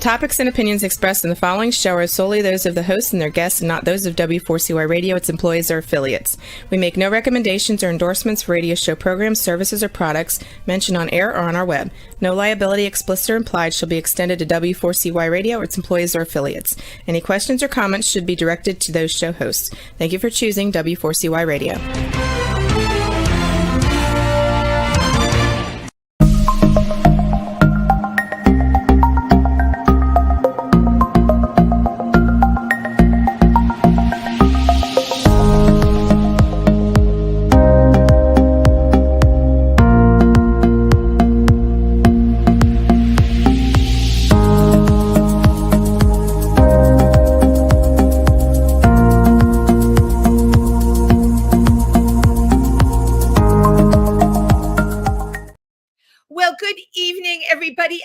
topics and opinions expressed in the following show are solely those of the hosts and their guests and not those of W4CY Radio, its employees, or affiliates. We make no recommendations or endorsements for radio show programs, services, or products mentioned on air or on our web. No liability, explicit or implied, shall be extended to W4CY Radio or its employees or affiliates. Any questions or comments should be directed to those show hosts. Thank you for choosing W4CY Radio.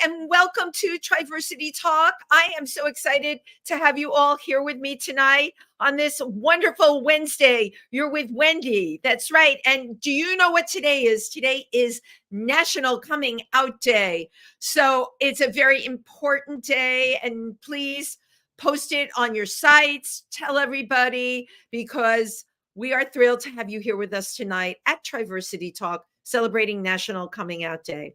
And welcome to Triversity Talk. I am so excited to have you all here with me tonight on this wonderful Wednesday. You're with Wendy. That's right. And do you know what today is? Today is National Coming Out Day. So it's a very important day. And please post it on your sites. Tell everybody, because we are thrilled to have you here with us tonight at Triversity Talk, celebrating National Coming Out Day.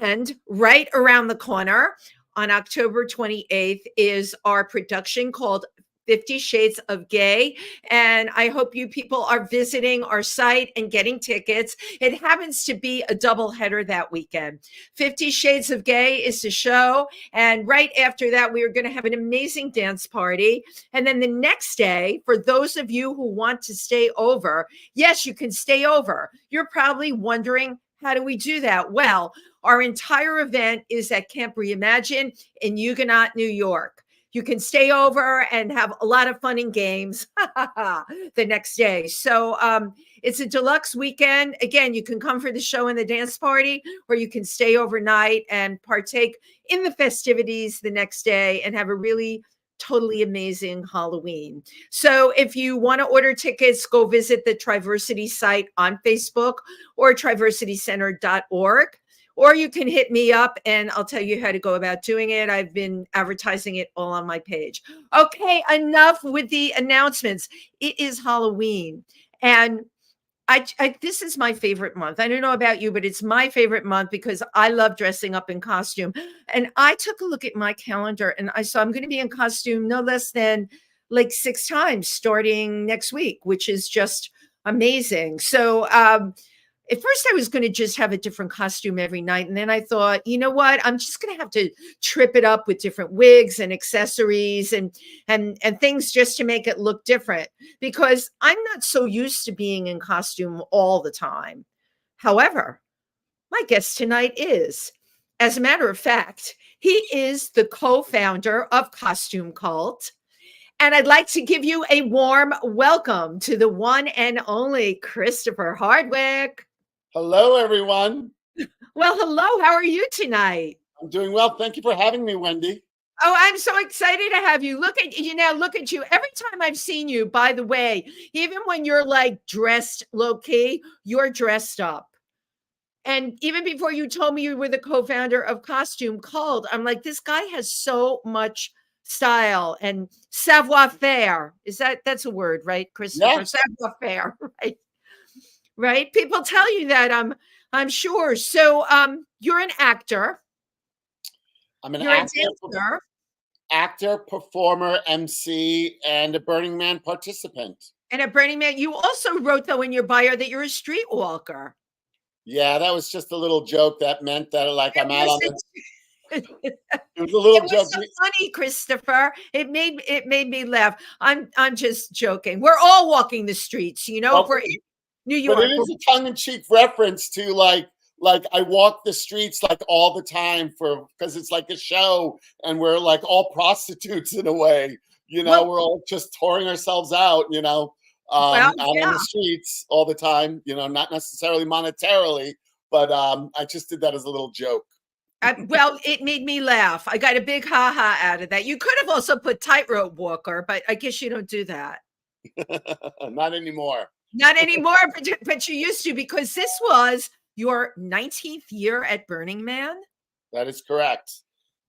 And right around the corner on October 28th is our production called 50 Shades of Gay. And I hope you people are visiting our site and getting tickets. It happens to be a doubleheader that weekend. 50 Shades of Gay is the show. And right after that, we are going to have an amazing dance party. And then the next day, for those of you who want to stay over, yes, you can stay over. You're probably wondering, how do we do that? Well, our entire event is at Camp Reimagine in Huguenot, New York. You can stay over and have a lot of fun and games the next day. So it's a deluxe weekend. Again, you can come for the show and the dance party, or you can stay overnight and partake in the festivities the next day and have a really totally amazing Halloween. So if you want to order tickets, go visit the Triversity site on Facebook or triversitycenter.org. Or you can hit me up and I'll tell you how to go about doing it. I've been advertising it all on my page. Okay, enough with the announcements. It is Halloween. And this is my favorite month. I don't know about you, but it's my favorite month because I love dressing up in costume. And I took a look at my calendar and I saw I'm going to be in costume no less than like 6 times starting next week, which is just amazing. So, at first, I was going to just have a different costume every night. And then I thought, you know what? I'm just going to have to trip it up with different wigs and accessories and things just to make it look different, because I'm not so used to being in costume all the time. However, my guest tonight is, as a matter of fact, he is the co-founder of Kostume Kult. And I'd like to give you a warm welcome to the one and only Christopher Hardwick. Hello, everyone. Well, hello. How are you tonight? I'm doing well. Thank you for having me, Wendy. Oh, I'm so excited to have you. Look at you now. Look at you. Every time I've seen you, by the way, even when you're like dressed low key, you're dressed up. And even before you told me you were the co-founder of Kostume Kult, I'm like, this guy has so much style and savoir-faire. That's a word, right, Christopher? Yes. Savoir-faire, right? Right? People tell you that, I'm sure. So you're an actor. I'm an actor, performer, MC, and a Burning Man participant. And a Burning Man. You also wrote, though, in your bio that you're a streetwalker. Yeah, that was just a little joke that meant that, like, I'm out on the... It was a little joke. So funny, Christopher. It made me laugh. I'm just joking. We're all walking the streets, you know. Well, if we're in New York. But it is a tongue-in-cheek reference to like I walk the streets like all the time because it's like a show and we're like all prostitutes in a way, you know. Well, we're all just touring ourselves out, you know, out on the streets all the time, you know, not necessarily monetarily, but I just did that as a little joke. Well, it made me laugh. I got a big ha-ha out of that. You could have also put tightrope walker, but I guess you don't do that. Not anymore. Not anymore, but you used to, because this was your 19th year at Burning Man. That is correct.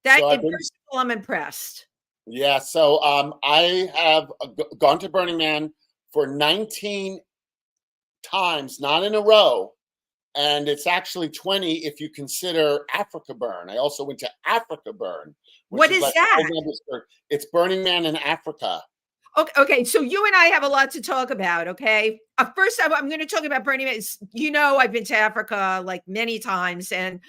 That, So in first of all, I'm impressed. yeah. So I have gone to Burning Man for 19 times, not in a row. And it's actually 20 if you consider Africa Burn. I also went to Africa Burn, which What is is like that? it's Burning Man in Africa. Okay, so you and I have a lot to talk about, okay? First, I'm going to talk about Burning Man. You know, I've been to Africa like many times, and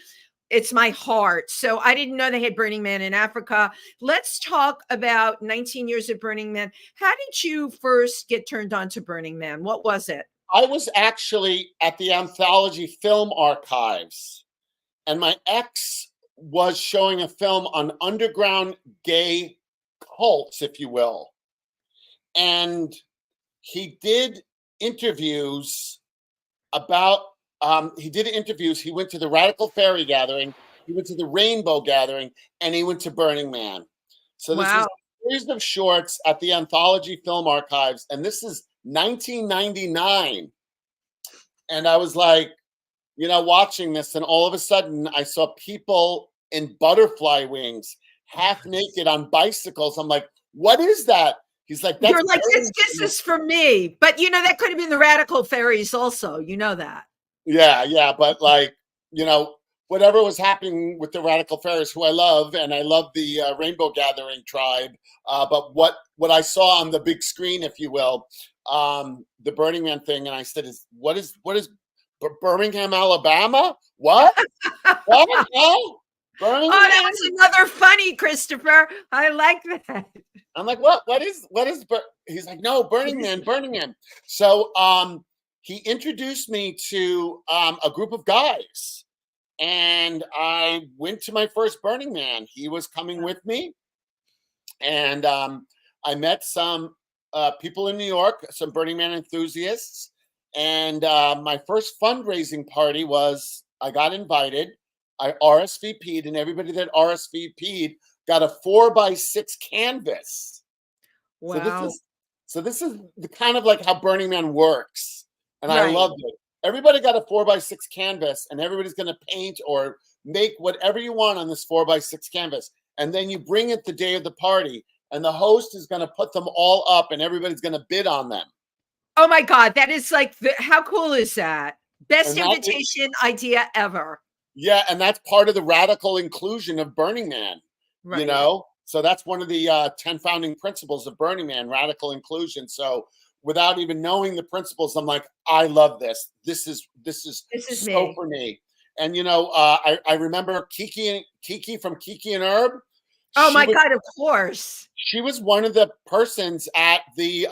it's my heart. So I didn't know they had Burning Man in Africa. Let's talk about 19 years of Burning Man. How did you first get turned on to Burning Man? What was it? I was actually at the Anthology Film Archives, and my ex was showing a film on underground gay cults, if you will. And he did interviews about, he went to the Radical Fairy Gathering, he went to the Rainbow Gathering, and he went to Burning Man. So this was Wow. a series of shorts at the Anthology Film Archives, and this is 1999. And I was like, watching this, and all of a sudden I saw people in butterfly wings, half naked on bicycles. I'm like, what is that? He's like, that's You're like, this is for me. But that could have been the Radical Fairies also. You know that. Yeah. But whatever was happening with the Radical Fairies, who I love, and I love the Rainbow Gathering tribe. But what I saw on the big screen, if you will, the Burning Man thing, and I said, what is Birmingham, Alabama? What? What? Oh, Birmingham? Oh, that was another funny, Christopher. I like that. I'm like, what is, he's like, no, Burning Man. So, he introduced me to, a group of guys, and I went to my first Burning Man. He was coming with me, and, I met some, people in New York, some Burning Man enthusiasts. And my first fundraising party was, I got invited, I RSVP'd, and everybody that RSVP'd got a 4x6 canvas. Wow. So this is the kind of like how Burning Man works. And I Right. loved it. Everybody got a 4x6 canvas, and everybody's going to paint or make whatever you want on this 4x6 canvas. And then you bring it the day of the party, and the host is going to put them all up, and everybody's going to bid on them. Oh my God, that is like, how cool is that? Best And invitation idea ever. Yeah, and that's part of the radical inclusion of Burning Man, Right. So that's one of the 10 founding principles of Burning Man, radical inclusion. So without even knowing the principles, I'm like, I love this. This is so for me. And I remember Kiki from Kiki and Herb. Oh my God, of course. She was one of the persons at the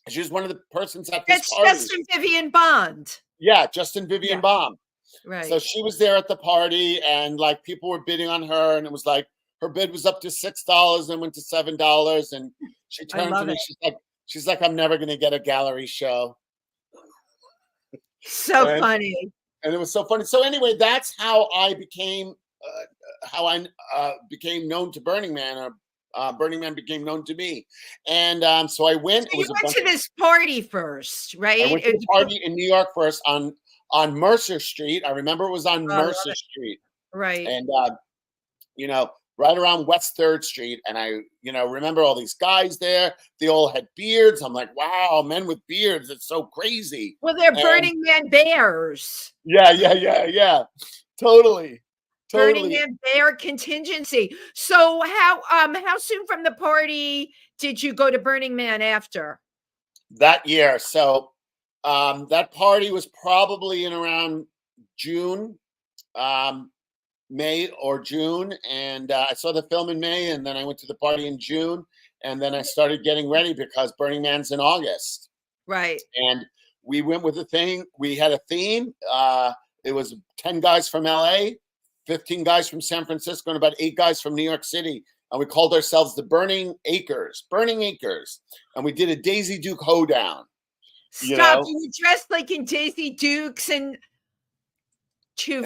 this That's party. Justin Vivian Bond. Yeah, Justin Vivian Bond. Right. So she was there at the party, and like people were bidding on her, and it was like her bid was up to $6 and went to $7, and she turned to me. She's like, I'm never going to get a gallery show. So funny. And it was so funny. So anyway, that's how I became known to Burning Man, or Burning Man became known to me. And so I went. So you went to this party first, right? I went to the party in New York first on Mercer Street. I remember it was on Mercer Street. Right. And, right around West 3rd Street. And I, remember all these guys there. They all had beards. I'm like, wow, men with beards. It's so crazy. Well, they're Burning Man bears. Yeah. Totally. Burning Man bear contingency. So how soon from the party did you go to Burning Man after? That year. So that party was probably in around June, May or June. And I saw the film in May, and then I went to the party in June. And then I started getting ready because Burning Man's in August. Right. And we went with a thing. We had a theme. It was 10 guys from LA, 15 guys from San Francisco, and about 8 guys from New York City. And we called ourselves the Burning Acres. And we did a Daisy Duke hoedown. Stop. You were dressed like in Daisy Dukes and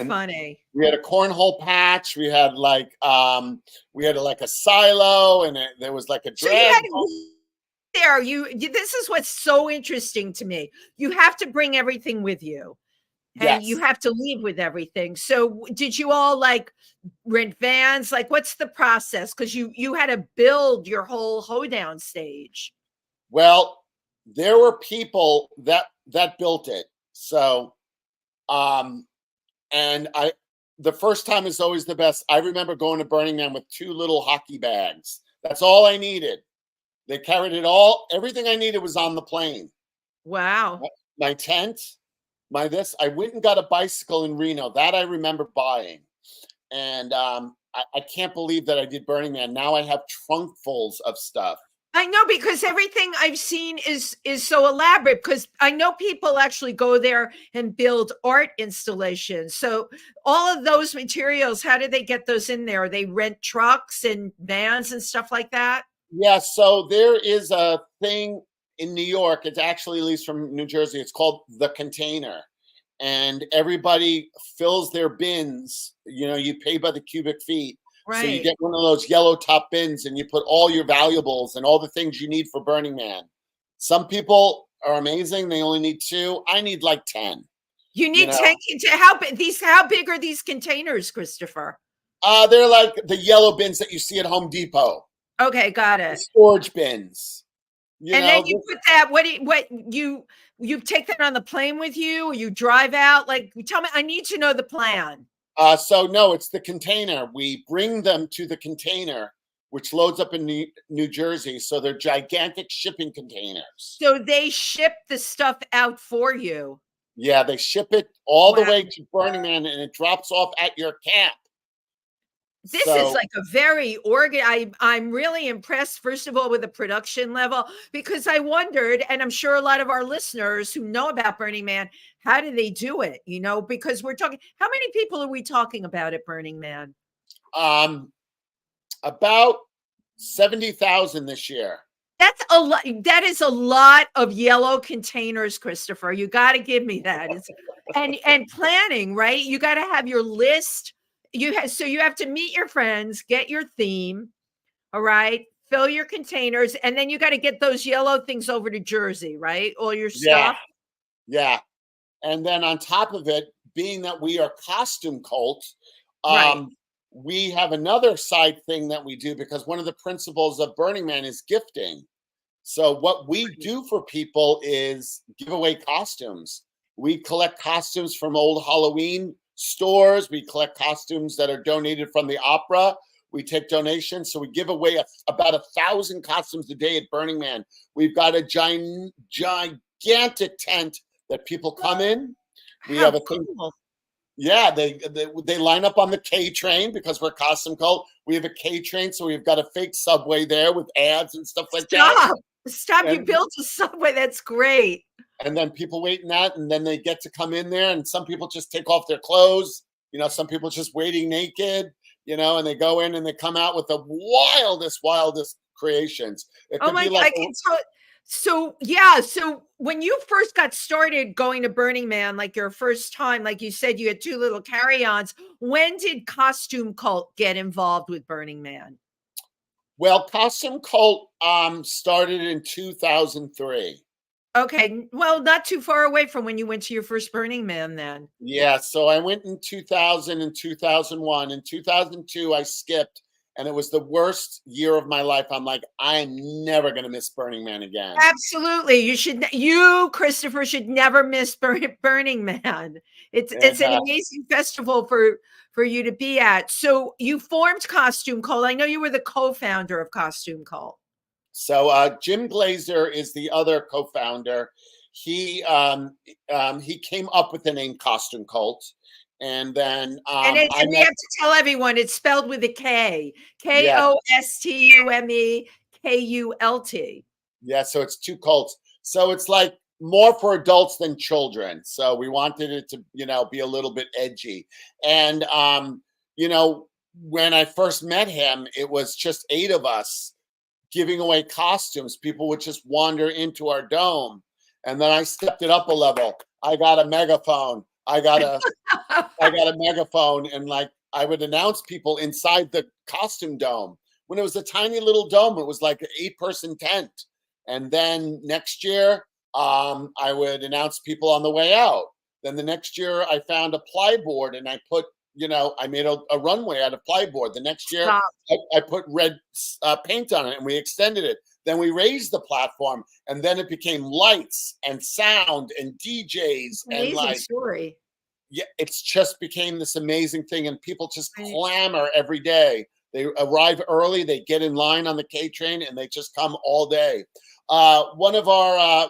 funny. We had a cornhole patch. We had like a silo, and there was like a drag. This is what's so interesting to me. You have to bring everything with you. and you Yes. have to leave with everything. So did you all like rent vans? Like, what's the process? Because you had to build your whole hoedown stage. Well, there were people that built it. So, um, and the first time is always the best. I remember going to Burning Man with 2 little hockey bags. That's all I needed. They carried it all. Everything I needed was on the plane. Wow. My tent, my this. I went and got a bicycle in Reno. That I remember buying. And I can't believe that I did Burning Man. Now I have trunkfuls of stuff. I know, because everything I've seen is so elaborate, because I know people actually go there and build art installations. So all of those materials, how do they get those in there? They rent trucks and vans and stuff like that? Yeah, so there is a thing in New York. It's actually, at least from New Jersey, it's called the Container. And everybody fills their bins. You know, you pay by the cubic feet. So you Right. get one of those yellow top bins and you put all your valuables and all the things you need for Burning Man. Some people are amazing. They only need 2. I need like 10. You You need know, 10. How big are these containers, Christopher? they're like the yellow bins that you see at Home Depot, Okay, got the it. storage bins. You And then know, you put that, you take that on the plane with you, or you drive out? Like, tell me, I need to know the plan. so no, it's the Container. We bring them to the Container, which loads up in New Jersey. So they're gigantic shipping containers. So they ship the stuff out for you. Yeah, they ship it all the Wow. way to Burning Man and it drops off at your camp. This is So like a very I'm really impressed, first of all, with the production level, because I wondered, and I'm sure a lot of our listeners who know about Burning Man, how do they do it? You know, because we're talking, how many people are we talking about at Burning Man? about 70,000 this year. That's a lot. That is a lot of yellow containers, Christopher. You got to give me that. And planning, right? You got to have your list. So you have to meet your friends, get your theme, all right, fill your containers, and then you got to get those yellow things over to Jersey, right? All your Yeah, stuff. yeah. And then on top of it, being that we are Costume Cult, Right. we have another side thing that we do, because one of the principles of Burning Man is gifting. So what we do for people is give away costumes. We collect costumes from old Halloween stores. We collect costumes that are donated from the opera. We take donations. So we give away about 1,000 costumes a day at Burning Man. We've got a gigantic tent that people come in. We How have a thing. cool. Yeah, they line up on the K train because we're Costume Cult. We have a K train, so we've got a fake subway there with ads and stuff like that. Stop. You And built a subway. That's great. and then people wait in that, and then they get to come in there, and some people just take off their clothes. You know, some people just waiting naked, you know, and they go in and they come out with the wildest creations. It Oh could my be God, like I can tell. So yeah, so when you first got started going to Burning Man, like your first time, like you said, you had 2 little carry-ons. When did Costume Cult get involved with Burning Man? well, Costume Cult started in 2003. Okay, well, not too far away from when you went to your first Burning Man then. Yeah, so I went in 2000 and 2001. In 2002, I skipped, and it was the worst year of my life. I'm like, I'm never going to miss Burning Man again. Absolutely. Christopher, should never miss Burning Man. It's And an amazing festival for you to be at. So you formed Costume Cult. I know you were the co-founder of Costume Cult. so Jim Glazer is the other co-founder. He came up with the name Costume Cult, and then And I we met. have to tell everyone it's spelled with a K. Yeah, Kostume Kult. yeah. So it's 2 cults. So it's like more for adults than children. So we wanted it to, be a little bit edgy. And when I first met him, it was just 8 of us giving away costumes. People would just wander into our dome. And then I stepped it up a level. I got a megaphone. I got a megaphone, and like I would announce people inside the costume dome. When it was a tiny little dome, it was like an 8-person tent. And then next year, I would announce people on the way out. Then the next year I found a plyboard and I put, I made a runway out of plyboard. The next year Stop. I put red paint on it and we extended it. Then we raised the platform and then it became lights and sound and DJs and Amazing story. yeah, it's just became this amazing thing and people just clamor every day. They arrive early, they get in line on the K train and they just come all day. One of our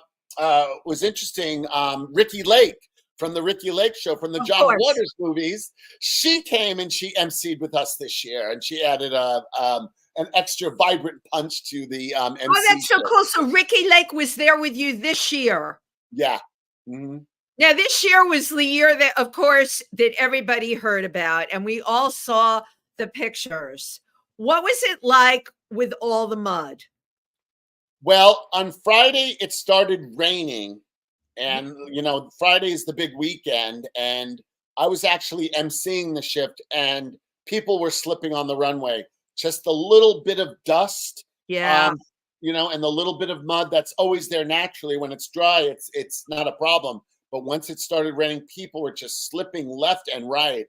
was interesting, Ricky Lake from the Ricky Lake Show, from the John Waters movies. She came and she emceed with us this year, and she added an extra vibrant punch to the MC. Oh, that's so cool. So Ricky Lake was there with you this year. Yeah. Mm-hmm. Now, this year was the year that, of course, that everybody heard about, and we all saw the pictures. What was it like with all the mud? Well, on Friday, it started raining. And, Friday is the big weekend. And I was actually emceeing the shift and people were slipping on the runway. Just a little bit of dust. Yeah. And the little bit of mud that's always there naturally. When it's dry, it's not a problem. But once it started raining, people were just slipping left and right.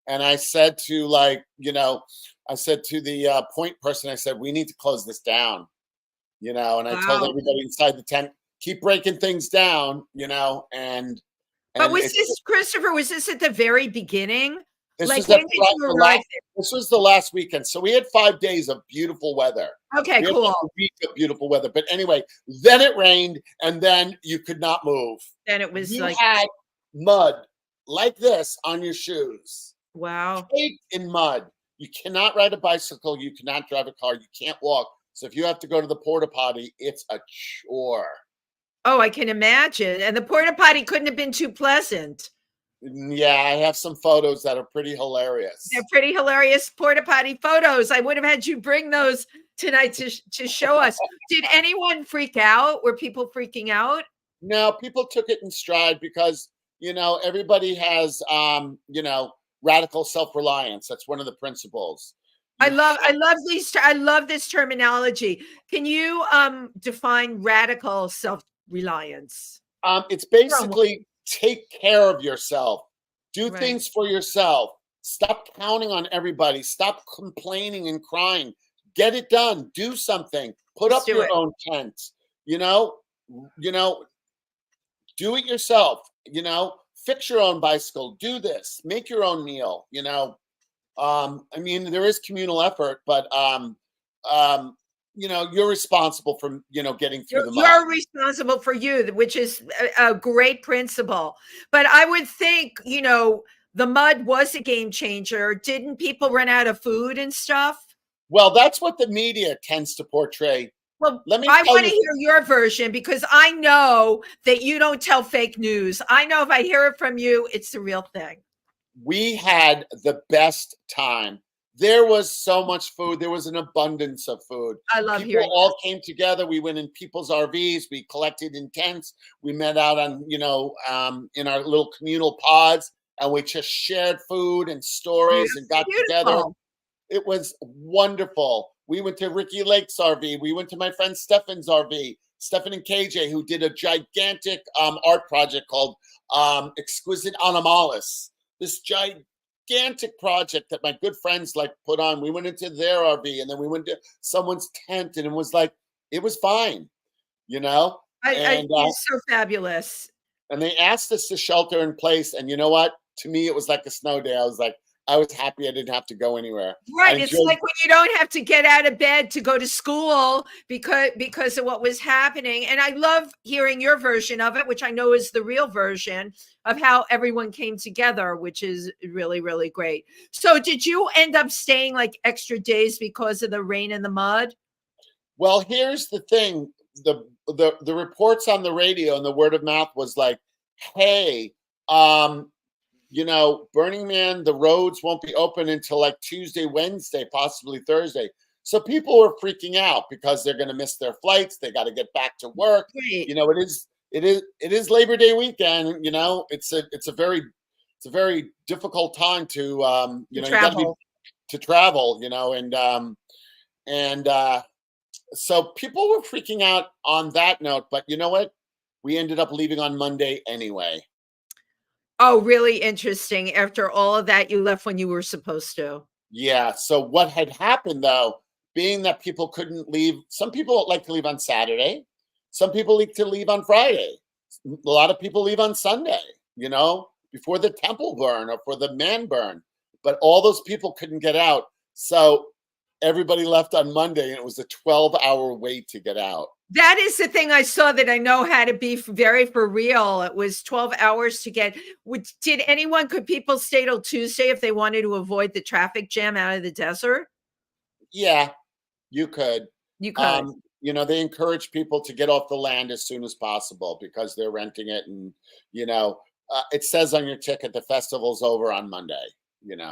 And I said to the point person, I said, we need to close this down, and I told everybody inside the tent, keep breaking things down, and but was this, Christopher, was this at the very beginning? This like, was when did you arrive there? This was the last weekend. So we had 5 days of beautiful weather. Okay, cool. A week of beautiful weather. But anyway, then it rained and then you could not move. Then it was you had mud like this on your shoes. Wow. Caked in mud. You cannot ride a bicycle. You cannot drive a car. You can't walk. So if you have to go to the porta potty, it's a chore. Oh, I can imagine. And the porta potty couldn't have been too pleasant. Yeah, I have some photos that are pretty hilarious. They're pretty hilarious porta potty photos. I would have had you bring those tonight to show us. Did anyone freak out? Were people freaking out? No, people took it in stride because, everybody has, radical self-reliance. That's one of the principles. I love this terminology. Can you define radical self-reliance? It's basically take care of yourself. Do things for yourself. Stop counting on everybody. Stop complaining and crying. Get it done. Do something. Put up your own tent. Do it yourself. Fix your own bicycle. Do this. Make your own meal. There is communal effort, but you're responsible for getting through the mud. You're responsible for you, which is a great principle. But I would think the mud was a game changer. Didn't people run out of food and stuff? Well, that's what the media tends to portray. Well, I want to hear your version because I know that you don't tell fake news. I know if I hear it from you, it's the real thing. We had the best time. There was so much food. There was an abundance of food. I love people hearing all that. Came together. We went in people's RVs. We collected in tents. We met out on, in our little communal pods, and we just shared food and stories and got together. It was wonderful. We went to Ricky Lake's RV. We went to my friend Stefan's RV, Stefan and KJ, who did a gigantic art project called Exquisite Animalis. This gigantic project that my good friends put on. We went into their RV and then we went to someone's tent and it was fine, It's so fabulous. And they asked us to shelter in place. And you know what? To me, it was like a snow day. I was happy I didn't have to go anywhere. Right. It's like when you don't have to get out of bed to go to school because of what was happening. And I love hearing your version of it, which I know is the real version of how everyone came together, which is really, really great. So did you end up staying extra days because of the rain and the mud? Well, here's the thing. The reports on the radio and the word of mouth was hey, Burning Man, the roads won't be open until Tuesday, Wednesday, possibly Thursday. So people were freaking out because they're going to miss their flights. They got to get back to work. Right. It is Labor Day weekend. It's a very difficult time to travel. You gotta to travel. So people were freaking out on that note. But you know what? We ended up leaving on Monday anyway. Oh, really interesting. After all of that, you left when you were supposed to. Yeah. So what had happened though, being that people couldn't leave, some people like to leave on Saturday, some people like to leave on Friday. A lot of people leave on Sunday, before the temple burn or for the man burn. But all those people couldn't get out. So everybody left on Monday, and it was a 12-hour wait to get out. That is the thing I saw that I know had to be very for real. It was 12 hours to get. Could people stay till Tuesday if they wanted to avoid the traffic jam out of the desert? Yeah, you could. You could. They encourage people to get off the land as soon as possible because they're renting it. And, it says on your ticket, the festival's over on Monday.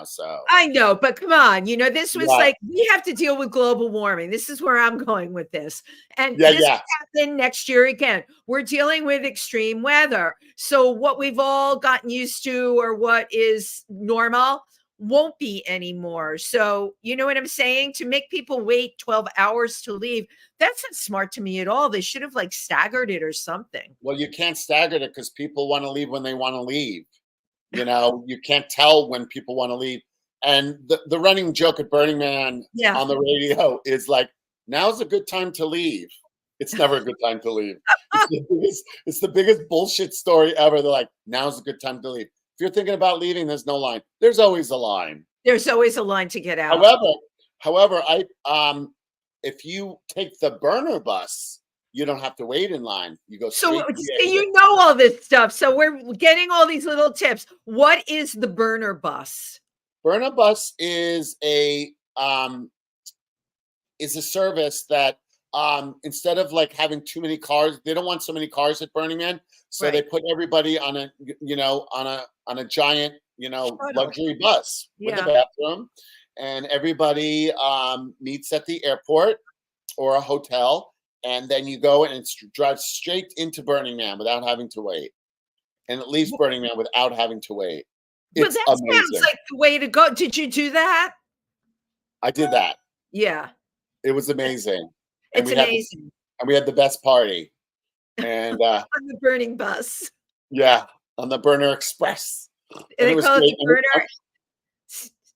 So I know, but come on, this was Yeah. like, we have to deal with global warming. This is where I'm going with this. And Yeah, this yeah. will happen next year again. We're dealing with extreme weather. So what we've all gotten used to or what is normal won't be anymore. So you know what I'm saying? To make people wait 12 hours to leave, that's not smart to me at all. They should have like staggered it or something. Well, you can't stagger it because people want to leave when they want to leave. You can't tell when people want to leave. And the running joke at Burning Man on the radio is like, now's a good time to leave. It's never a good time to leave. It's the biggest bullshit story ever. They're like, now's a good time to leave. If you're thinking about leaving, there's no line. There's always a line. There's always a line to get out. However, if you take the burner bus, you don't have to wait in line. You go straight. So you know all this stuff. So we're getting all these little tips. What is the burner bus? Burner bus is a service that instead of like having too many cars, they don't want so many cars at Burning Man, so they put everybody on a giant luxury bus with a bathroom, and everybody meets at the airport or a hotel. And then you go and it drives straight into Burning Man without having to wait. And it leaves Burning Man without having to wait. It's amazing. Sounds like the way to go. Did you do that? I did that. Yeah. It was amazing. It's amazing. And we had the best party. And on the burning bus. Yeah, on the Burner Express. They call it the burner.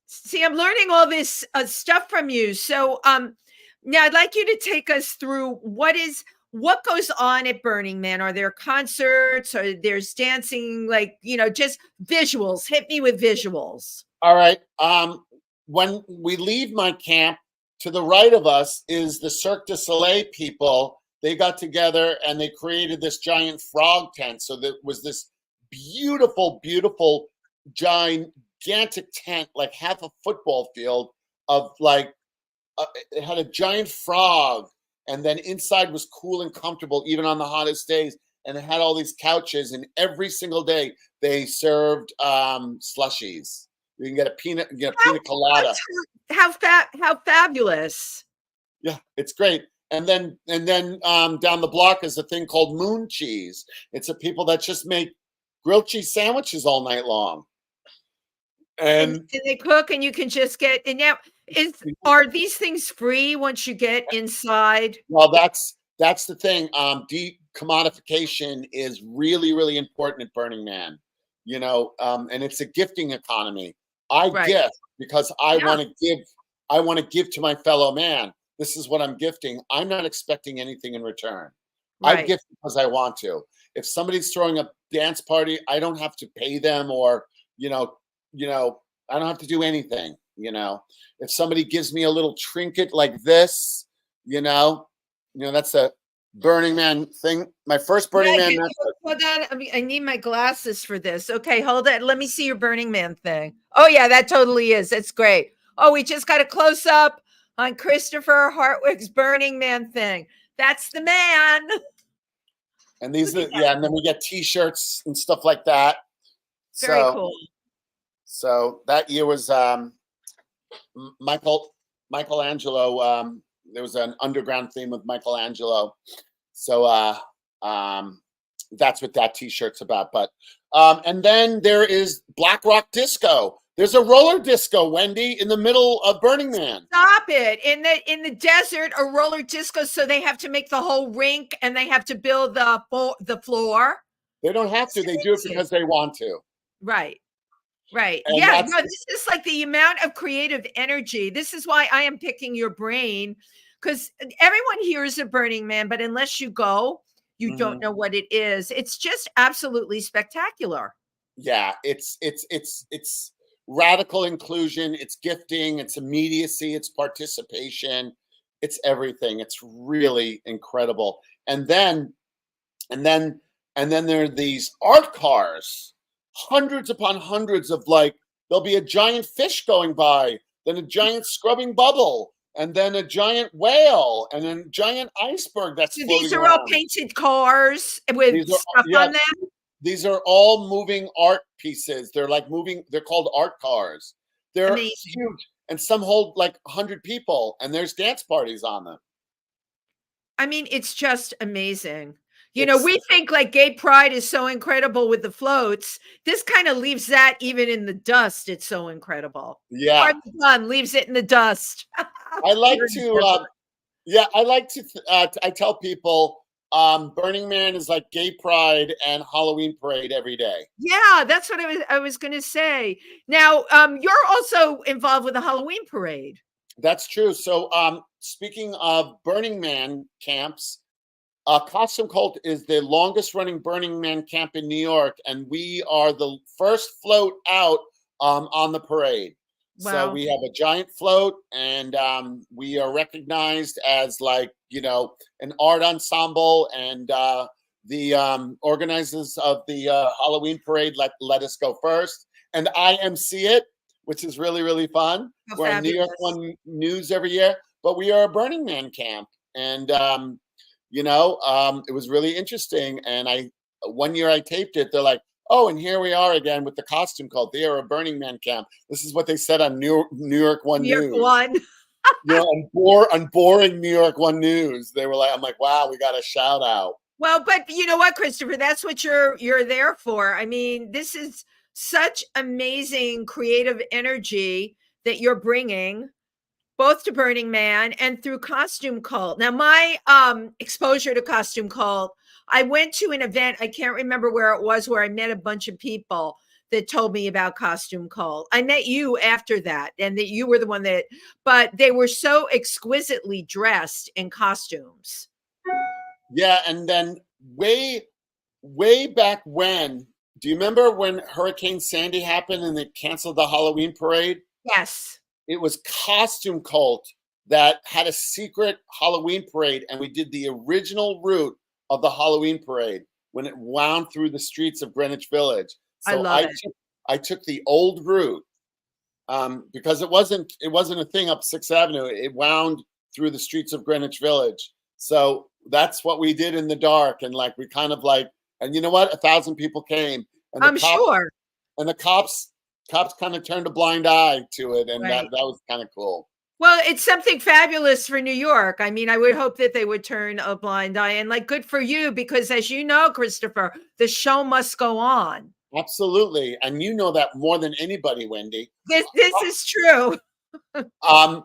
See, I'm learning all this stuff from you. So now I'd like you to take us through what goes on at Burning Man. Are there concerts or there's dancing, just visuals? Hit me with visuals. All right. When we leave my camp, to the right of us is the Cirque du Soleil people. They got together and they created this giant frog tent. So there was this beautiful, beautiful, gigantic tent, like half a football field of it had a giant frog, and then inside was cool and comfortable even on the hottest days, and it had all these couches, and every single day they served slushies. You can get a pina colada. How fabulous. Yeah, it's great. And then down the block is a thing called Moon Cheese. It's a people that just make grilled cheese sandwiches all night long. And they cook, and you can just get. And now, are these things free once you get inside? Well, that's the thing. Decommodification is really, really important at Burning Man. And it's a gifting economy. I gift because I want to give. I want to give to my fellow man. This is what I'm gifting. I'm not expecting anything in return. I gift because I want to. If somebody's throwing a dance party, I don't have to pay them, or I don't have to do anything. If somebody gives me a little trinket like this, that's a Burning Man thing. My first Burning Man. Hold on. I need my glasses for this. Okay, hold it. Let me see your Burning Man thing. Oh yeah, that totally is. That's great. Oh, we just got a close up on Christopher Hardwick's Burning Man thing. That's the man. And these and then we get T-shirts and stuff like that. Very cool. So that year was Michelangelo. There was an underground theme with Michelangelo. So that's what that T-shirt's about. But and then there is Black Rock Disco. There's a roller disco, Wendy, in the middle of Burning Man. Stop it. In the desert, a roller disco, so they have to make the whole rink and they have to build the floor. They don't have to. They do it because they want to. Right. Right. And Yeah. that's No, this is like the amount of creative energy. This is why I am picking your brain, because everyone hears of Burning Man, but unless you go, you don't Mhm. know what it is. It's just absolutely spectacular. Yeah, it's radical inclusion, it's gifting, it's immediacy, it's participation, it's everything. It's really incredible. And then and then and then there are these art cars, hundreds upon hundreds of, like, there'll be a giant fish going by, then a giant scrubbing bubble, and then a giant whale, and then a giant iceberg that's So these floating are all around. painted cars with These are stuff yeah, on them. these are all moving art pieces. They're like moving, they're called art cars. They're Amazing. huge, and some hold like 100 people, and there's dance parties on them. I mean, it's just amazing. You know, It's we think like gay pride is so incredible with the floats. This kind of leaves that even in the dust. It's so incredible. Yeah. Pardon the pun, leaves it in the dust. I like to yeah, I like to I tell people Burning Man is like gay pride and Halloween parade every day. Yeah, that's what I was gonna say. Now, you're also involved with the Halloween parade. That's true. So speaking of Burning Man camps, Costume Cult is the longest running Burning Man camp in New York, and we are the first float out on the parade. So Wow. we have a giant float, and we are recognized as, like, you know, an art ensemble, and the organizers of the Halloween parade let us go first, and I MC it, which is really, really fun. How We're on New York fabulous. One News every year, but we are a Burning Man camp, and it was really interesting. And one year I taped it. They're like, "Oh, and here we are again with the Costume Cult. They are a Burning Man camp." This is what they said on New York One New York News. one. On boring New York One News. They were like, "I'm like, wow, we got a shout out." Well, but you know what, Christopher? That's what you're there for. I mean, this is such amazing creative energy that you're bringing both to Burning Man and through Costume Cult. Now, my exposure to Costume Cult, I went to an event, I can't remember where it was, where I met a bunch of people that told me about Costume Cult. I met you after that, and that you were the one that, but they were so exquisitely dressed in costumes. Yeah, and then way back when, do you remember when Hurricane Sandy happened and they canceled the Halloween parade? Yes. It was Costume Cult that had a secret Halloween parade, and we did the original route of the Halloween parade when it wound through the streets of Greenwich Village. I So love it. I took the old route because it wasn't a thing up 6th Avenue. It wound through the streets of Greenwich Village. So that's what we did in the dark, and like we kind of like, and you know what? 1,000 people came, and I'm sure. the cops kind of turned a blind eye to it, and Right. that was kind of cool. Well, it's something fabulous for New York. I mean, I would hope that they would turn a blind eye, and like, good for you, because as you know, Christopher, the show must go on. Absolutely, and you know that more than anybody, Wendy. This is true.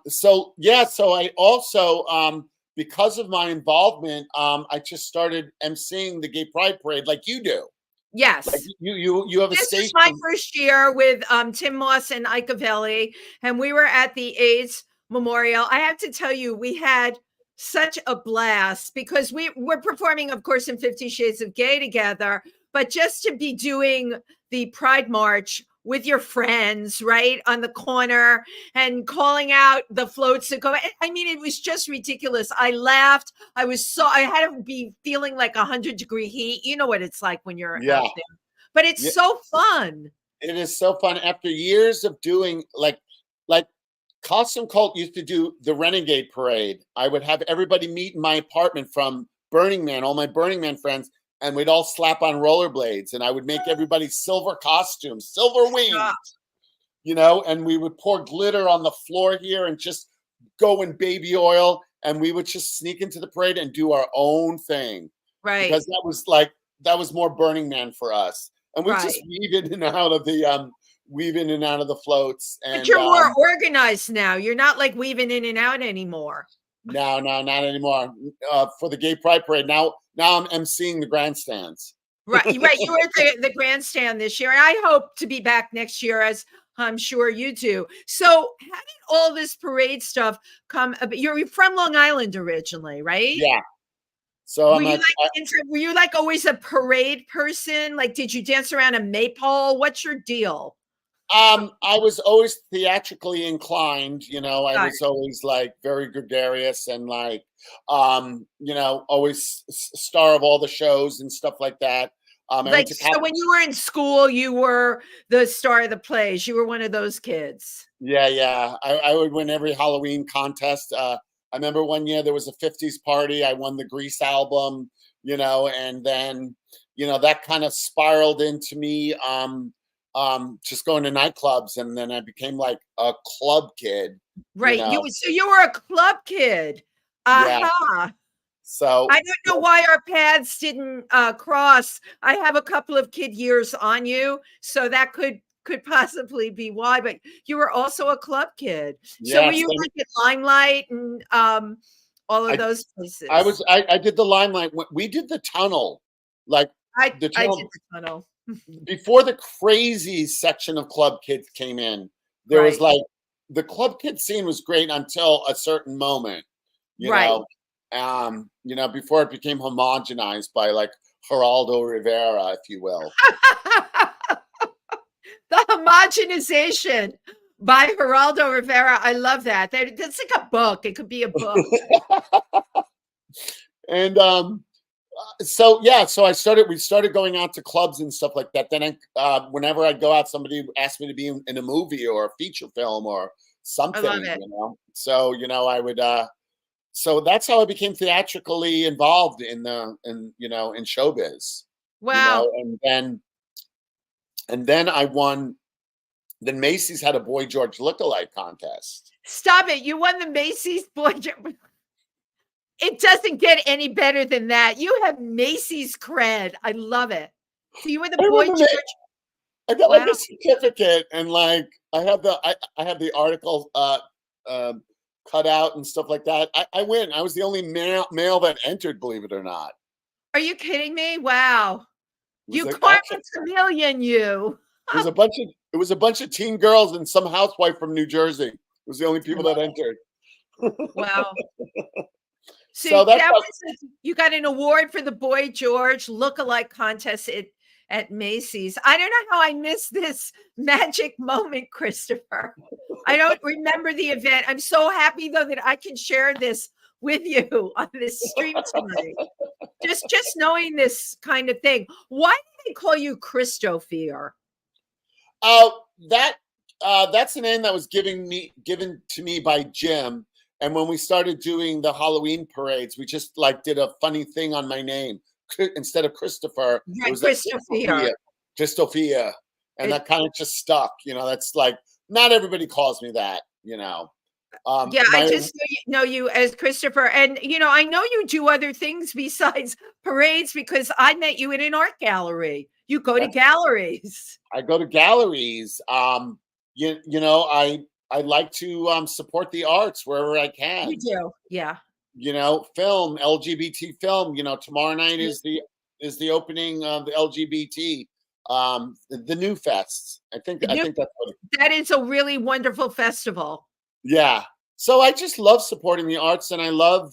So yeah, so I also because of my involvement, I just started emceeing the Gay Pride Parade like you do. Like Yes. you have a This station. is my first year with Tim Moss and Ike Avelli, and we were at the AIDS Memorial. I have to tell you, we had such a blast because we're performing, of course, in 50 Shades of Gay together, but just to be doing the Pride March with your friends, right, on the corner and calling out the floats to go. I mean, it was just ridiculous. I laughed. I had to be feeling like 100-degree heat. You know what it's like when you're Yeah. out there. But it's Yeah. so fun. It is so fun after years of doing like Costume Cult used to do the Renegade Parade. I would have everybody meet in my apartment from Burning Man, all my Burning Man friends, and we'd all slap on rollerblades, and I would make everybody silver costumes, silver wings, and we would pour glitter on the floor here and just go in baby oil, and we would just sneak into the parade and do our own thing. Right. Because that was more Burning Man for us. And we just weave in and out of the floats. And, but you're more organized now. You're not like weaving in and out anymore. No, not anymore. For the Gay Pride Parade, now I'm emceeing the grandstands. Right. You were at the grandstand this year, and I hope to be back next year, as I'm sure you do. So, how did all this parade stuff come? You're from Long Island originally, right? Yeah. So Were you like always a parade person? Like, did you dance around a maypole? What's your deal? I was always theatrically inclined, I Got was always like very gregarious and like, always star of all the shows and stuff like that. I went Like, to so when you were in school, you were the star of the plays. You were one of those kids. Yeah. I would win every Halloween contest. I remember one year there was a 50s party. I won the Grease album, and then, that kind of spiraled into me just going to nightclubs, and then I became like a club kid. Right. So you were a club kid. Yeah. Uh-huh. So I don't know why our paths didn't cross. I have a couple of kid years on you, so that could possibly be why. But you were also a club kid. So were you like at Limelight and all of those places? I did the Limelight. We did the tunnel, like I did the tunnel. Before the crazy section of club kids came in. There was like the club kid scene was great until a certain moment, before it became homogenized by like Geraldo Rivera, if you will. The homogenization by Geraldo Rivera. I love that. That's like a book. It could be a book. And so we started going out to clubs and stuff like that. Then whenever I'd go out, somebody asked me to be in a movie or a feature film or something. I love it. So I would. So that's how I became theatrically involved in showbiz. Wow. And then I won. Then Macy's had a Boy George lookalike contest. Stop it! You won the Macy's Boy George. It doesn't get any better than that. You have Macy's cred. I love it. So you were the Boy George. I got like a certificate, and like I have the article cut out and stuff like that. I win. I was the only male that entered, believe it or not. Are you kidding me? Wow. You Carmen Chameleon, you. It was a bunch of teen girls and some housewife from New Jersey. It was the only people that entered. Wow. So you got an award for the Boy George lookalike contest at Macy's. I don't know how I missed this magic moment, Christopher. I don't remember the event. I'm so happy though that I can share this with you on this stream tonight. Just knowing this kind of thing. Why do they call you ChristoFear? That's a name that was given to me by Jim. And when we started doing the Halloween parades, we just like did a funny thing on my name. Instead of Christopher, it was ChristoFear. ChristoFear. And that kind of just stuck. That's like, not everybody calls me that, I just know you as Christopher. And, I know you do other things besides parades because I met you in an art gallery. You go to galleries. I go to galleries. I like to support the arts wherever I can. You do, yeah. Film, LGBT film. Tomorrow night is the opening of the LGBT, the New Fest. I think that's what that is a really wonderful festival. Yeah. So I just love supporting the arts, and I love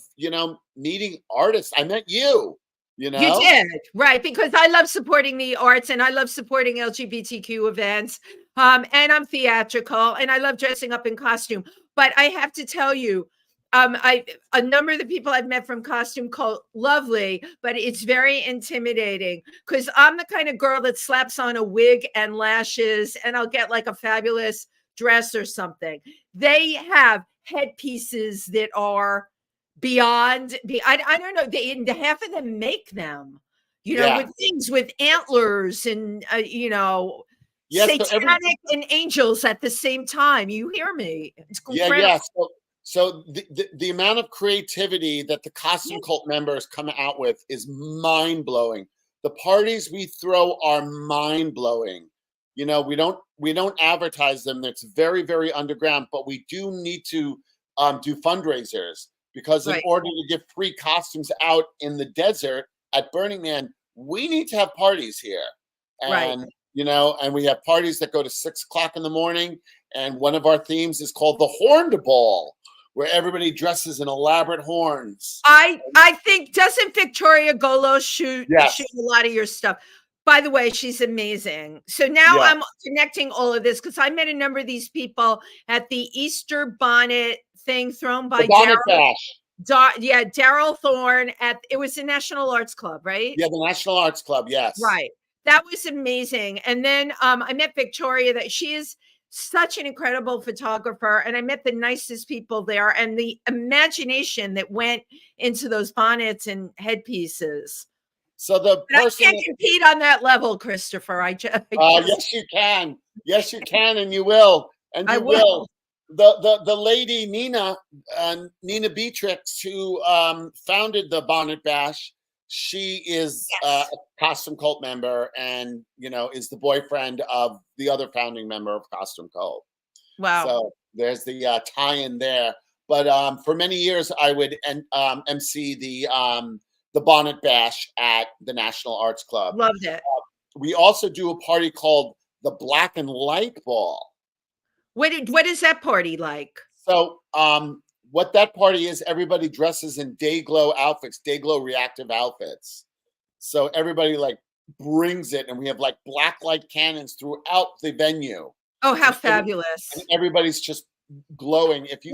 meeting artists. I met you. You did, right? Because I love supporting the arts and I love supporting LGBTQ events. And I'm theatrical and I love dressing up in costume. But I have to tell you, a number of the people I've met from Kostume Kult, lovely, but it's very intimidating because I'm the kind of girl that slaps on a wig and lashes and I'll get like a fabulous dress or something. They have headpieces that are beyond I don't know, half of them make them with things with antlers and satanic and angels at the same time. You hear me? It's incredible. So the amount of creativity that the Kostume Kult members come out with is mind-blowing. The parties we throw are mind-blowing. We don't advertise them. It's very, very underground, but we do need to do fundraisers. Because in order to get free costumes out in the desert at Burning Man, we need to have parties here. Right. And, and we have parties that go to 6 o'clock in the morning. And one of our themes is called the Horned Ball, where everybody dresses in elaborate horns. I think, doesn't Victoria Golo shoot a lot of your stuff? By the way, she's amazing. So now I'm connecting all of this because I met a number of these people at the Easter bonnet thing thrown by Daryl Thorne it was the National Arts Club, right? Yeah, the National Arts Club, yes. Right. That was amazing. And then I met Victoria, that she is such an incredible photographer, and I met the nicest people there, and the imagination that went into those bonnets and headpieces. So I can't compete on that level, Christopher. Yes, you can. Yes, you can, and you will. And you will. The lady Nina Beatrix, who founded the Bonnet Bash, she is a Kostume Kult member, and is the boyfriend of the other founding member of Kostume Kult. Wow! So there's the tie-in there. But for many years, I would MC the Bonnet Bash at the National Arts Club. Loved it. We also do a party called the Black and Light Ball. What is that party like? So what that party is, everybody dresses in day-glow outfits, day-glow reactive outfits. So everybody brings it, and we have black light cannons throughout the venue. Oh, how fabulous. And everybody's just glowing. If you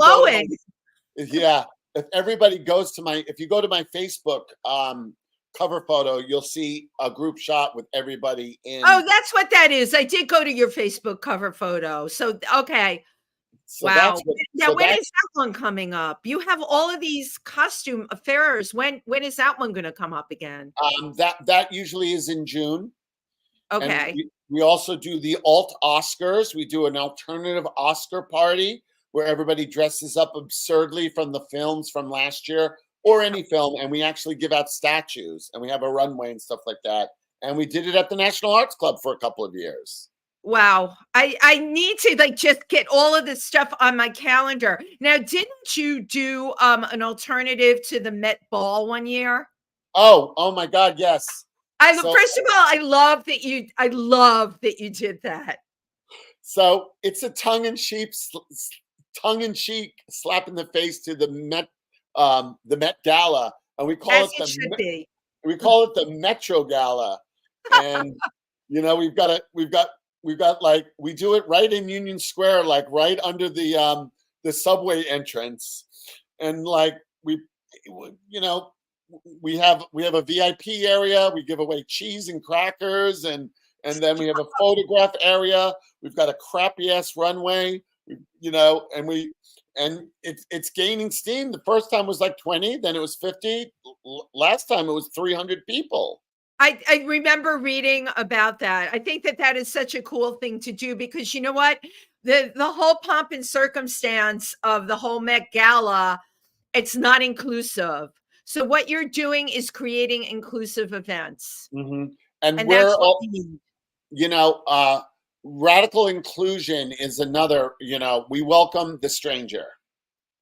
if everybody goes to if you go to my Facebook cover photo, you'll see a group shot with everybody in. Oh, that's what that is. I did go to your Facebook cover photo. So, okay. So wow. When is that one coming up? You have all of these costume affairs. When is that one going to come up again? That usually is in June. Okay. And we also do the alt Oscars. We do an alternative Oscar party where everybody dresses up absurdly from the films from last year or any film, and we actually give out statues, and we have a runway and stuff like that. And we did it at the National Arts Club for a couple of years. Wow. I need to just get all of this stuff on my calendar. Now, didn't you do an alternative to the Met Ball one year? Oh my God, yes. First of all, I love that you did that. So it's a tongue-in-cheek slap in the face to the Met Gala, and we call we call it the Metro Gala. And we've got we do it right in Union Square, right under the subway entrance, and we have a VIP area. We give away cheese and crackers, and then we have a photograph area. We've got a crappy ass runway, and it's gaining steam. The first time was 20, then it was 50. Last time it was 300 people. I remember reading about that. I think that is such a cool thing to do, because you know what? The whole pomp and circumstance of the whole Met Gala, it's not inclusive. So what you're doing is creating inclusive events. Mm-hmm. And we're all, radical inclusion is another, we welcome the stranger.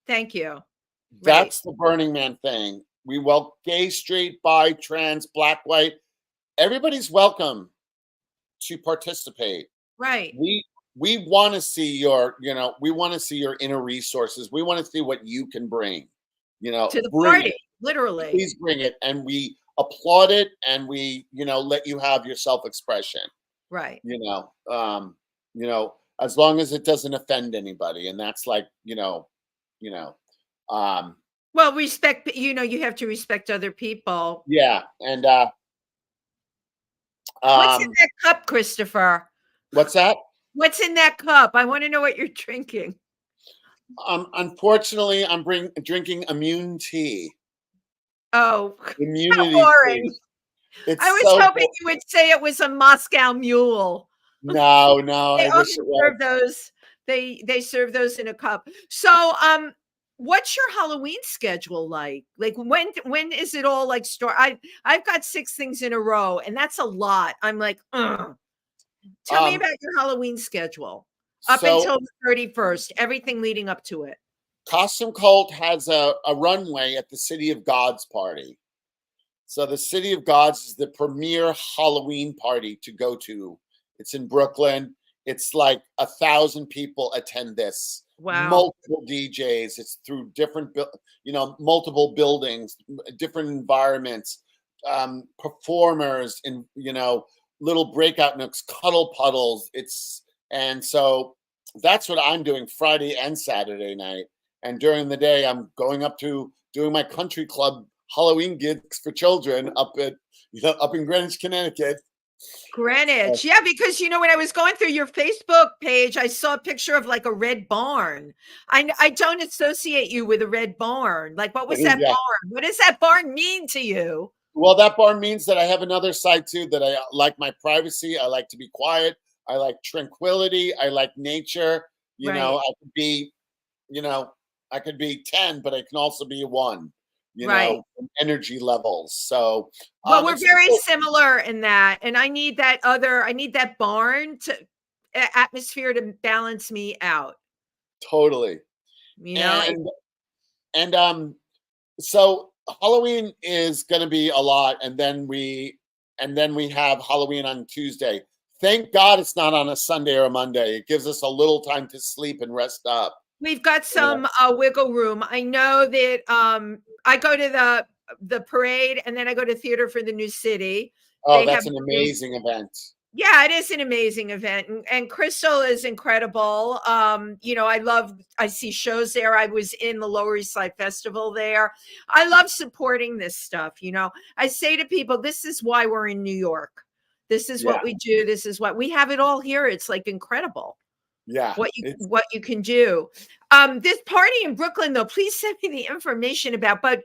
Thank you. That's the Burning Man thing. We welcome gay, straight, bi, trans, black, white. Everybody's welcome to participate. Right. We want to see your, we want to see your inner resources. We want to see what you can bring, to the party, literally. Please bring it. And we applaud it, and we, let you have your self-expression. Right. As long as it doesn't offend anybody. And that's well, respect, you have to respect other people. Yeah. And what's in that cup, Christopher? What's that? What's in that cup? I want to know what you're drinking. Unfortunately, I'm drinking immune tea. Oh, immunity boring. I was hoping you would say it was a Moscow Mule. No, they I wish it was. Serve those. They serve those in a cup. So, what's your Halloween schedule like? When is it all start? I've got 6 things in a row, and that's a lot. I'm like, Tell me about your Halloween schedule up until the 31st. Everything leading up to it. Kostume Kult has a runway at the City of God's party. So the City of Gods is the premier Halloween party to go to. It's in Brooklyn. It's like 1,000 people attend this. Wow. Multiple DJs. It's through different, multiple buildings, different environments, performers in, little breakout nooks, cuddle puddles. And so that's what I'm doing Friday and Saturday night. And during the day, I'm going up to doing my country club Halloween gigs for children up in Greenwich, Connecticut. Greenwich. Yeah, because when I was going through your Facebook page, I saw a picture of like a red barn. I don't associate you with a red barn. Like, what was that Yeah. barn? What does that barn mean to you? Well, that barn means that I have another side too, that I like my privacy. I like to be quiet. I like tranquility. I like nature. Right. I could be 10, but I can also be a 1. Right. Energy levels. So, well, we're very similar in that, and I need that barn atmosphere to balance me out. Totally. So Halloween is going to be a lot, and then we have Halloween on Tuesday. Thank God it's not on a Sunday or a Monday. It gives us a little time to sleep and rest up. We've got some wiggle room. I know that I go to the parade, and then I go to Theater for the New City. Oh, that's an amazing event. Yeah, it is an amazing event. And Crystal is incredible. I see shows there. I was in the Lower East Side Festival there. I love supporting this stuff. I say to people, this is why we're in New York. This is what we do. This is what we have it all here. It's like incredible. Yeah. What you can do. This party in Brooklyn, though, please send me the information about, but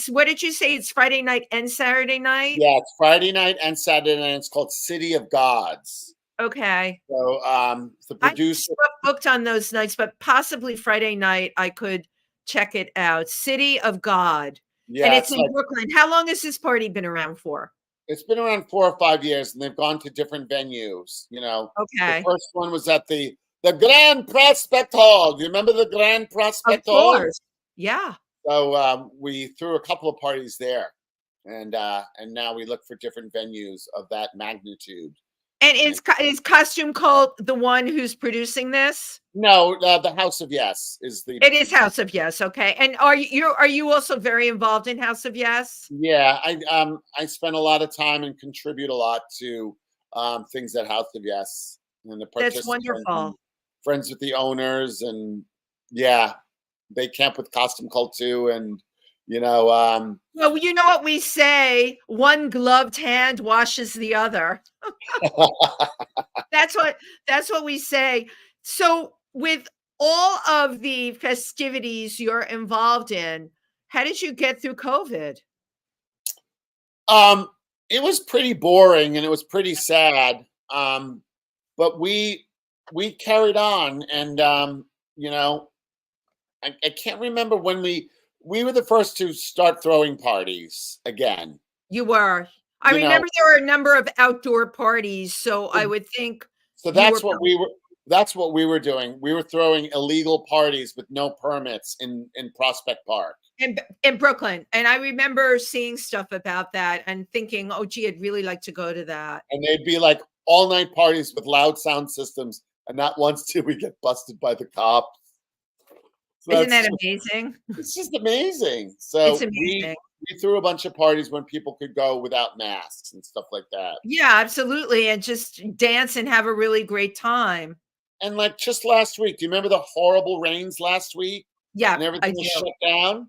what did you say? It's Friday night and Saturday night? Yeah, it's Friday night and Saturday night. It's called City of Gods. Okay. So the producer booked on those nights, but possibly Friday night I could check it out. City of God. Yeah. And it's in Brooklyn. How long has this party been around for? It's been around 4 or 5 years, and they've gone to different venues. Okay. The first one was at the Grand Prospect Hall. Do you remember the Grand Prospect Hall? Of course. Yeah. So we threw a couple of parties there, and now we look for different venues of that magnitude. And is Kostume Kult the one who's producing this? No, the House of Yes is the. It is House of Yes. Okay. And are you also very involved in House of Yes? Yeah, I spend a lot of time and contribute a lot to things at House of Yes. And that's wonderful. Friends with the owners, and they camp with Kostume Kult too, and well, you know what we say, one gloved hand washes the other. That's what we say. So with all of the festivities you're involved in, how did you get through COVID? It was pretty boring and it was pretty sad, but we carried on, and I can't remember when we were the first to start throwing parties again. You were. I remember there were a number of outdoor parties, so I would think. So that's what we were doing. We were throwing illegal parties with no permits in Prospect Park. In Brooklyn. And I remember seeing stuff about that and thinking, oh, gee, I'd really like to go to that. And they'd be like all-night parties with loud sound systems. And not once did we get busted by the cops. So isn't that amazing? It's just amazing. So it's amazing. We threw a bunch of parties when people could go without masks and stuff like that. Yeah, absolutely. And just dance and have a really great time. And like just last week, do you remember the horrible rains last week? Yeah, and everything was shut down.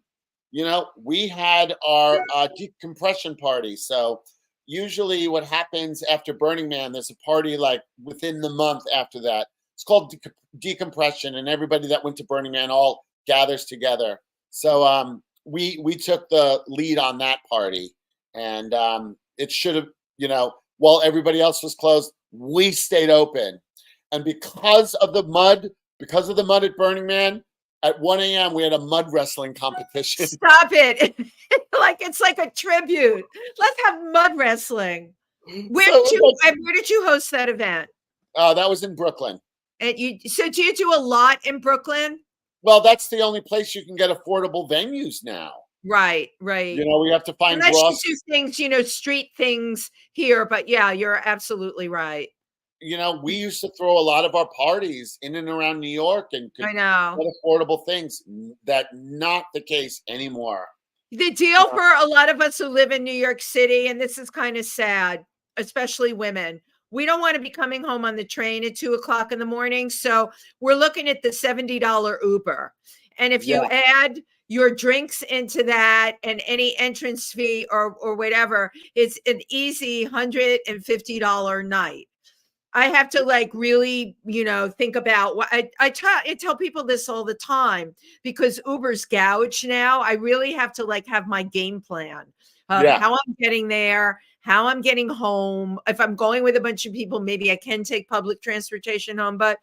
We had our decompression party. So usually what happens after Burning Man, there's a party like within the month after that. It's called decompression, and everybody that went to Burning Man all gathers together. So we took the lead on that party, and it should have, while everybody else was closed, we stayed open. And because of the mud at Burning Man, at 1 a.m. we had a mud wrestling competition. Stop it. It's like a tribute. Let's have mud wrestling. Where did you host that event? That was in Brooklyn. So do you do a lot in Brooklyn? Well, that's the only place you can get affordable venues now. Right, right. We have to find Unless you Ross. do things, street things here, but yeah, you're absolutely right. We used to throw a lot of our parties in and around New York and could I know. get affordable things. That not the case anymore. The deal for a lot of us who live in New York City, and this is kind of sad, especially women, we don't want to be coming home on the train at 2:00 in the morning. So we're looking at the $70 Uber. And if you add your drinks into that and any entrance fee or whatever, it's an easy $150 night. I have to really, think about what I tell people this all the time because Uber's gouged now. I really have to have my game plan of how I'm getting there, how I'm getting home. If I'm going with a bunch of people, maybe I can take public transportation home. But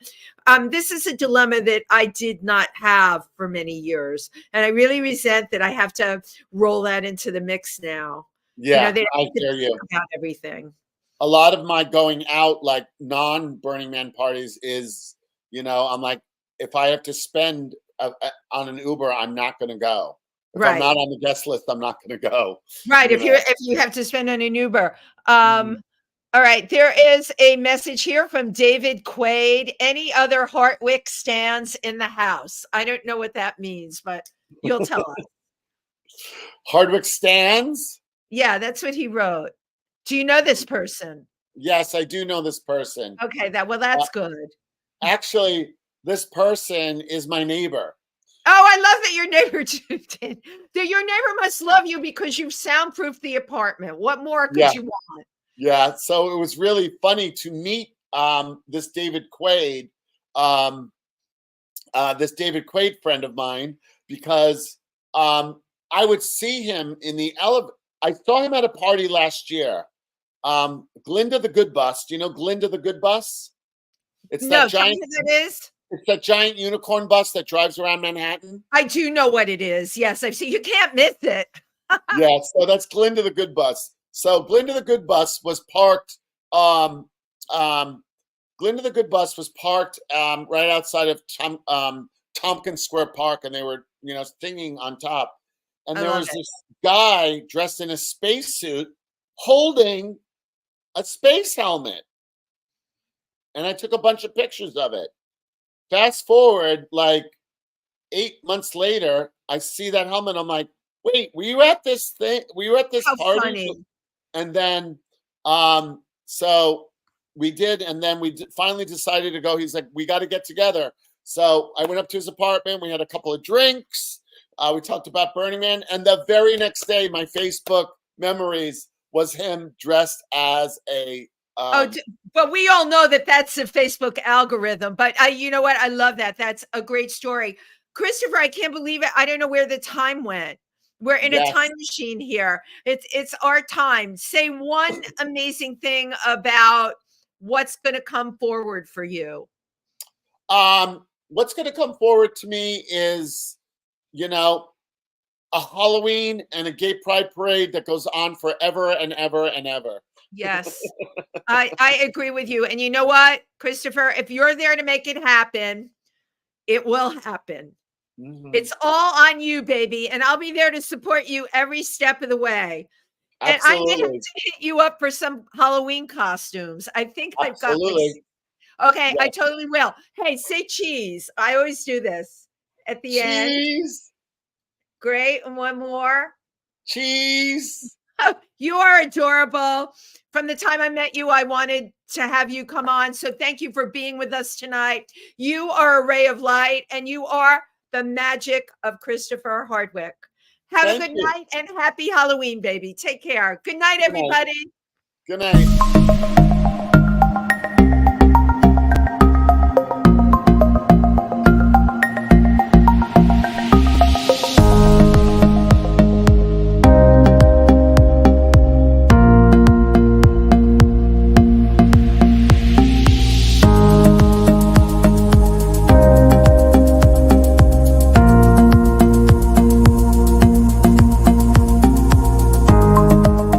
this is a dilemma that I did not have for many years. And I really resent that I have to roll that into the mix now. Yeah, they I hear you. About everything. A lot of my going out, non-Burning Man parties is, I'm like, if I have to spend on an Uber, I'm not going to go. If I'm not on the guest list, I'm not going to go. Right. If you have to spend on an Uber. All right. There is a message here from David Quaid. Any other Hardwick stands in the house? I don't know what that means, but you'll tell us. Hardwick stands? Yeah, that's what he wrote. Do you know this person? Yes, I do know this person. Okay, that's good. Actually, this person is my neighbor. Oh, I love that your neighbor did. Your neighbor must love you because you've soundproofed the apartment. What more could you want? Yeah, so it was really funny to meet this David Quaid, friend of mine, because I would see him in the elevator. I saw him at a party last year. Glinda the Good Bus. Do you know Glinda the Good Bus? It's that giant. That is. It's that giant unicorn bus that drives around Manhattan. I do know what it is. Yes, I've seen. You can't miss it. Yeah, so that's Glinda the Good Bus. So Glinda the Good Bus was parked. Glinda the Good Bus was parked right outside of Tompkins Square Park, and they were singing on top. And there was this guy dressed in a spacesuit holding a space helmet. And I took a bunch of pictures of it. Fast forward, 8 months later, I see that helmet. I'm like, wait, were you at this thing? Were you at this party? Funny. And then, so we did. And then we finally decided to go. He's like, we got to get together. So I went up to his apartment. We had a couple of drinks. We talked about Burning Man. And the very next day, my Facebook memories was him dressed as a but we all know that that's the Facebook algorithm. But you know what? I love that. That's a great story. Christopher, I can't believe it. I don't know where the time went. We're in a time machine here. It's our time. Say one amazing thing about what's going to come forward for you. What's going to come forward to me is, a Halloween and a gay pride parade that goes on forever and ever and ever. Yes, I agree with you. And you know what, Christopher, if you're there to make it happen, it will happen. Mm-hmm. It's all on you, baby. And I'll be there to support you every step of the way. Absolutely. And I may have to hit you up for some Halloween costumes. I think I've got okay, yes. I totally will. Hey, say cheese. I always do this at the end. Cheese. Great. And one more. Cheese. You are adorable. From the time I met you, I wanted to have you come on. So thank you for being with us tonight. You are a ray of light, and you are the magic of Christopher Hardwick. Have a good night and happy Halloween, baby. Take care. Good night, everybody. Good night.